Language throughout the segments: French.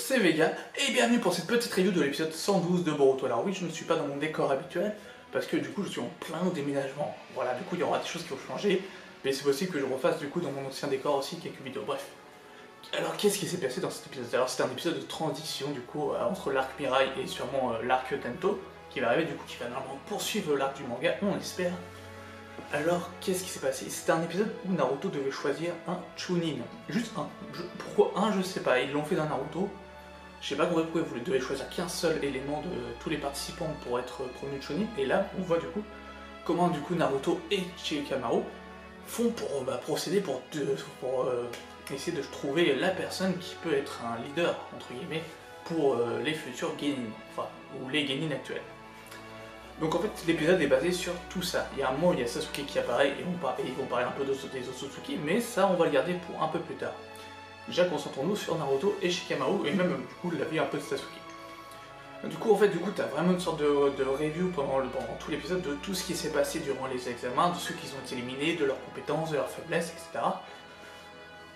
c'est Vega, et bienvenue pour cette petite review de l'épisode 112 de Boruto. Alors oui, je ne suis pas dans mon décor habituel, parce que du coup je suis en plein déménagement. Voilà, du coup il y aura des choses qui vont changer, mais c'est possible que je refasse du coup dans mon ancien décor aussi quelques vidéos, bref. Alors qu'est-ce qui s'est passé dans cet épisode? Alors c'est un épisode de transition du coup entre l'arc Mirai et sûrement l'arc Tento, qui va arriver du coup, qui va normalement poursuivre l'arc du manga, on l'espère. Alors, qu'est-ce qui s'est passé? C'était un épisode où Naruto devait choisir un Chunin. Juste un. Pourquoi un, je sais pas. Ils l'ont fait dans Naruto. Je sais pas pourquoi vous devez choisir qu'un seul élément de tous les participants pour être promu Chunin. Et là, on voit du coup comment du coup Naruto et Shikamaru font pour procéder pour essayer de trouver la personne qui peut être un leader, entre guillemets, pour les futurs Genin. Enfin, ou les Genin actuels. Donc en fait l'épisode est basé sur tout ça. Il y a un moment où il y a Sasuke qui apparaît et ils vont parler un peu des Otsutsuki, mais ça on va le garder pour un peu plus tard. Déjà concentrons-nous sur Naruto et Shikamaru et même du coup la vie un peu de Sasuke. Du coup t'as vraiment une sorte de review pendant tout l'épisode de tout ce qui s'est passé durant les examens, de ceux qui ont été éliminés, de leurs compétences, de leurs faiblesses, etc.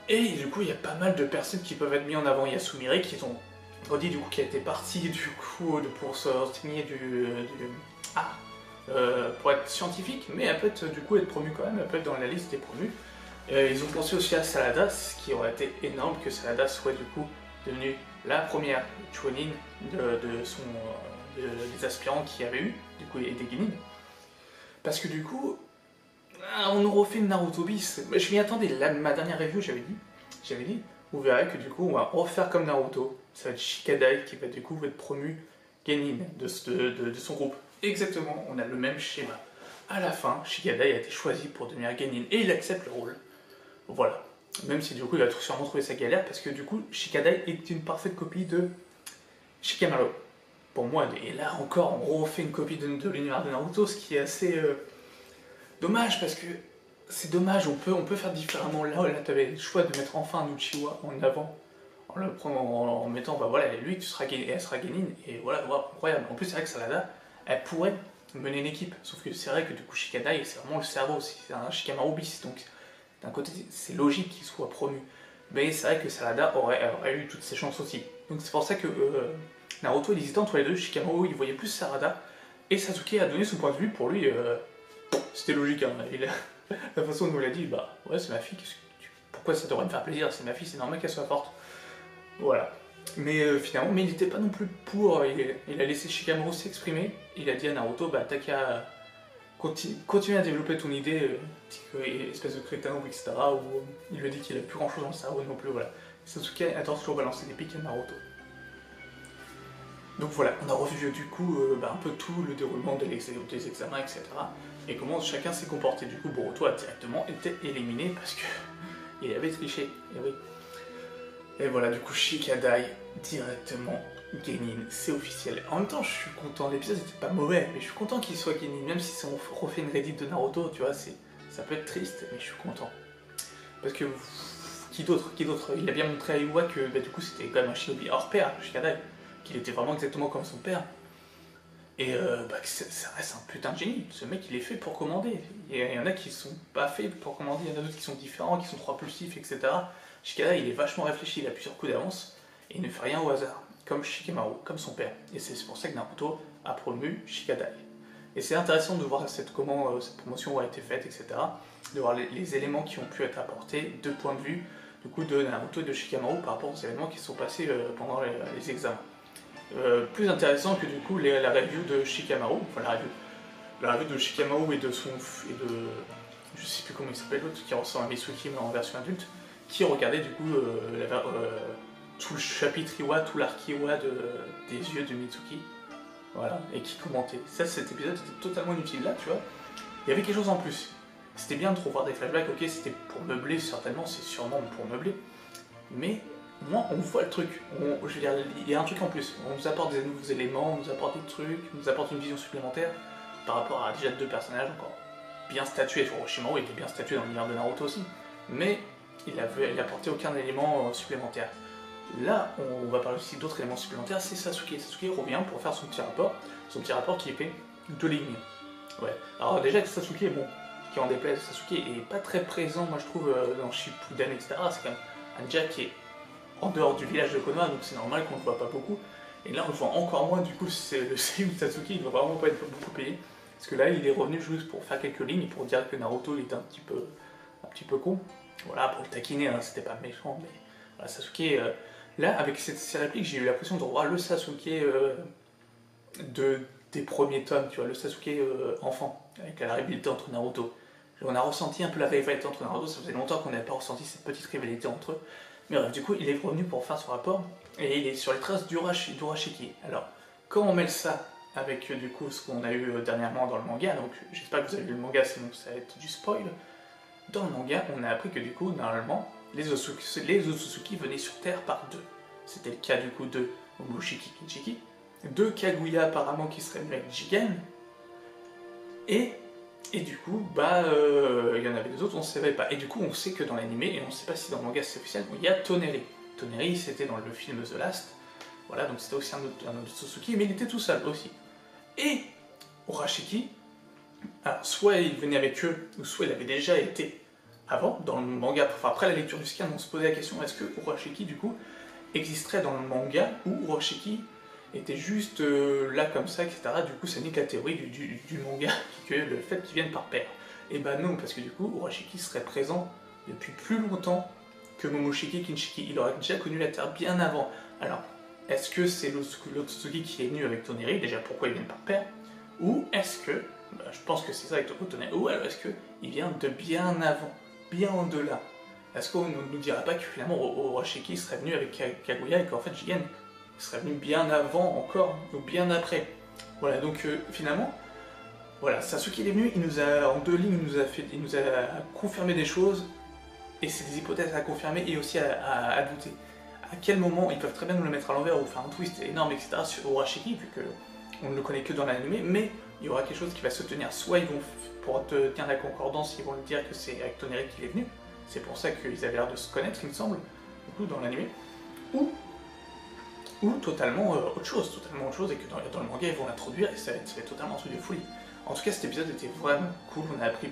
Et du coup il y a pas mal de personnes qui peuvent être mises en avant. Il y a Sumire qui ont dit du coup qui a été parti du coup pour se renseigner pour être scientifique, mais elle peut être, du coup être promue quand même, elle peut être dans la liste des promus. Ils ont pensé aussi à Saladas, ce qui aurait été énorme que Saladas soit du coup devenue la première Chunin des aspirants qu'il y avait eu, du coup, et des Genin. Parce que du coup, on aurait fait une Naruto bis. Je m'y attendais, ma dernière review j'avais dit, vous verrez que du coup on va refaire comme Naruto. Ça va être Shikadai qui va du coup être promu Genin de son groupe. Exactement, on a le même schéma. À la fin, Shikadai a été choisi pour devenir Genin et il accepte le rôle. Voilà. Même si du coup il va sûrement trouver sa galère parce que du coup Shikadai est une parfaite copie de Shikamaru. Pour moi, et là encore on refait une copie de l'univers de Naruto, ce qui est assez dommage parce que c'est dommage, on peut faire différemment. Là tu avais le choix de mettre enfin un Uchiwa en avant. En le prenant en mettant, bah voilà, lui tu seras Genin, elle sera Genin, et voilà, incroyable. En plus c'est vrai que Salada, elle pourrait mener une équipe, sauf que c'est vrai que du coup Shikadai c'est vraiment le cerveau, c'est un Shikamaru bis, donc d'un côté c'est logique qu'il soit promu, mais c'est vrai que Salada aurait eu toutes ses chances aussi. Donc c'est pour ça que Naruto il hésitait entre les deux. Shikamaru il voyait plus Sarada, et Sasuke a donné son point de vue. Pour lui c'était logique, hein. La façon dont il a dit, bah ouais c'est ma fille, pourquoi ça devrait me faire plaisir, c'est ma fille, c'est normal qu'elle soit forte. Voilà. Mais finalement, il n'était pas non plus pour, il a laissé Shikamaru s'exprimer, il a dit à Naruto, bah t'as qu'à continuer à développer ton idée, espèce de crétin, ou etc. Où il lui a dit qu'il a plus grand chose dans le cerveau non plus, voilà. Sasuke adore toujours balancer des pics à Naruto. Donc voilà, on a revu du coup un peu tout le déroulement des examens, etc. Et comment chacun s'est comporté. Du coup, Boruto a directement été éliminé parce que il avait triché, et oui. Et voilà, du coup, Shikadai, directement Genin, c'est officiel. En même temps, je suis content, l'épisode n'était pas mauvais, mais je suis content qu'il soit Genin, même si on refait une Reddit de Naruto, tu vois, ça peut être triste, mais je suis content. Parce que, qui d'autre? Il a bien montré à Iwa que, du coup, c'était quand même un shinobi hors pair, Shikadai, qu'il était vraiment exactement comme son père. Et que ça reste un putain de génie, ce mec il est fait pour commander. Il y en a qui sont pas faits pour commander, il y en a d'autres qui sont différents, qui sont trop impulsifs, etc. Shikadai il est vachement réfléchi, il a plusieurs coups d'avance, et il ne fait rien au hasard, comme Shikamaru, comme son père. Et c'est pour ça que Naruto a promu Shikadai. Et c'est intéressant de voir comment cette promotion a été faite, etc. De voir les éléments qui ont pu être apportés, deux points de vue du coup, de Naruto et de Shikamaru par rapport aux événements qui sont passés pendant les examens. Plus intéressant que du coup la review de Shikamaru, enfin la review de Shikamaru et de je sais plus comment il s'appelle l'autre, qui ressemble à Mitsuki mais en version adulte, qui regardait du coup tout le chapitre Iwa, tout l'arc Iwa des yeux de Mitsuki, voilà, et qui commentait. Ça, cet épisode était totalement inutile. Là, tu vois, il y avait quelque chose en plus. C'était bien de revoir des flashbacks, ok, c'était pour meubler certainement, c'est sûrement pour meubler, mais moi, on voit le truc, je veux dire, il y a un truc en plus, on nous apporte des nouveaux éléments, on nous apporte des trucs, on nous apporte une vision supplémentaire par rapport à déjà deux personnages encore bien statués. Orochimaru était bien statué dans l'univers de Naruto aussi, mais il apportait aucun élément supplémentaire. Là, on va parler aussi d'autres éléments supplémentaires, c'est Sasuke. Sasuke revient pour faire son petit rapport qui est fait de lignes. Ouais, alors déjà que Sasuke, bon, qui en déplaise, Sasuke est pas très présent, moi je trouve, dans Shippuden, etc. C'est quand même un ninja qui est en dehors du village de Konoha, donc c'est normal qu'on ne le voit pas beaucoup. Et là on le voit encore moins, du coup c'est le Seiyuu de Satsuki, il ne doit vraiment pas être beaucoup payé. Parce que là il est revenu juste pour faire quelques lignes, pour dire que Naruto il était un petit peu con. Voilà, pour le taquiner, hein, c'était pas méchant, mais voilà, Sasuke, là avec ces répliques j'ai eu l'impression de revoir le Sasuke des premiers tomes, tu vois, le Sasuke enfant, avec la rivalité entre Naruto. On a ressenti un peu la rivalité entre Naruto, ça faisait longtemps qu'on n'avait pas ressenti cette petite rivalité entre eux. Mais bref, du coup, il est revenu pour faire son rapport, et il est sur les traces d'Urashiki. Alors, quand on mêle ça avec du coup ce qu'on a eu dernièrement dans le manga, donc j'espère que vous avez lu le manga, sinon ça va être du spoil. Dans le manga, on a appris que du coup, normalement, les Otsutsuki venaient sur Terre par deux. C'était le cas du coup de Momoshiki Kinshiki, de Kaguya apparemment qui serait venu avec Jigen, et du coup, il y en avait deux autres, on ne savait pas. Et du coup, on sait que dans l'anime, et on ne sait pas si dans le manga c'est officiel, il y a Toneri. Toneri, c'était dans le film The Last, voilà, donc c'était aussi un autre Otsutsuki, mais il était tout seul aussi. Et Urashiki, alors soit il venait avec eux, ou soit il avait déjà été avant, dans le manga, enfin après la lecture du scan, on se posait la question, est-ce que Urashiki, du coup, existerait dans le manga, ou Urashiki était juste là comme ça, etc. Du coup, ça nique la théorie du manga, que le fait qu'ils viennent par paire. Et bah non, parce que du coup, Urashiki serait présent depuis plus longtemps que Momoshiki Kinshiki. Il aurait déjà connu la Terre bien avant. Alors, est-ce que c'est l'Otsutsuki qui est venu avec Toneri, déjà pourquoi ils viennent par paire, ou est-ce que, je pense que c'est ça avec Toneri, ou alors est-ce qu'il vient de bien avant, bien au-delà? Est-ce qu'on ne nous dira pas que finalement Urashiki serait venu avec Kaguya et qu'en fait Jigen serait venu bien avant encore, ou bien après? Voilà, donc finalement, voilà, Sasuke il est venu, il nous a, en deux lignes, il nous a confirmé des choses, et c'est des hypothèses à confirmer et aussi à douter. À quel moment, ils peuvent très bien nous le mettre à l'envers ou faire un twist énorme, etc. sur Urashiki, vu qu'on ne le connaît que dans l'anime, mais il y aura quelque chose qui va se tenir. Soit ils vont, pour te tenir la concordance, ils vont le dire que c'est avec Toneri qu'il est venu, c'est pour ça qu'ils avaient l'air de se connaître, il me semble, du coup, dans l'anime, ou totalement autre chose, et que dans le manga ils vont l'introduire et ça va être totalement un truc de folie. En tout cas, cet épisode était vraiment cool, on a appris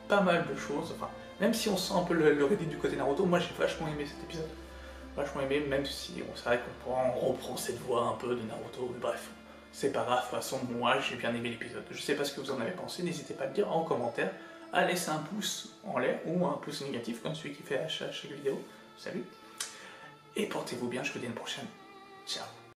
pas mal de choses, enfin, même si on sent un peu le Reddit du côté Naruto, moi j'ai vachement aimé cet épisode. Vachement aimé, même si c'est vrai qu'on reprend cette voix un peu de Naruto, mais bref, c'est pas grave, de toute façon, moi j'ai bien aimé l'épisode. Je sais pas ce que vous en avez pensé, n'hésitez pas à le dire en commentaire, à laisser un pouce en l'air ou un pouce négatif, comme celui qui fait à chaque vidéo. Salut, et portez-vous bien, je vous dis à une prochaine.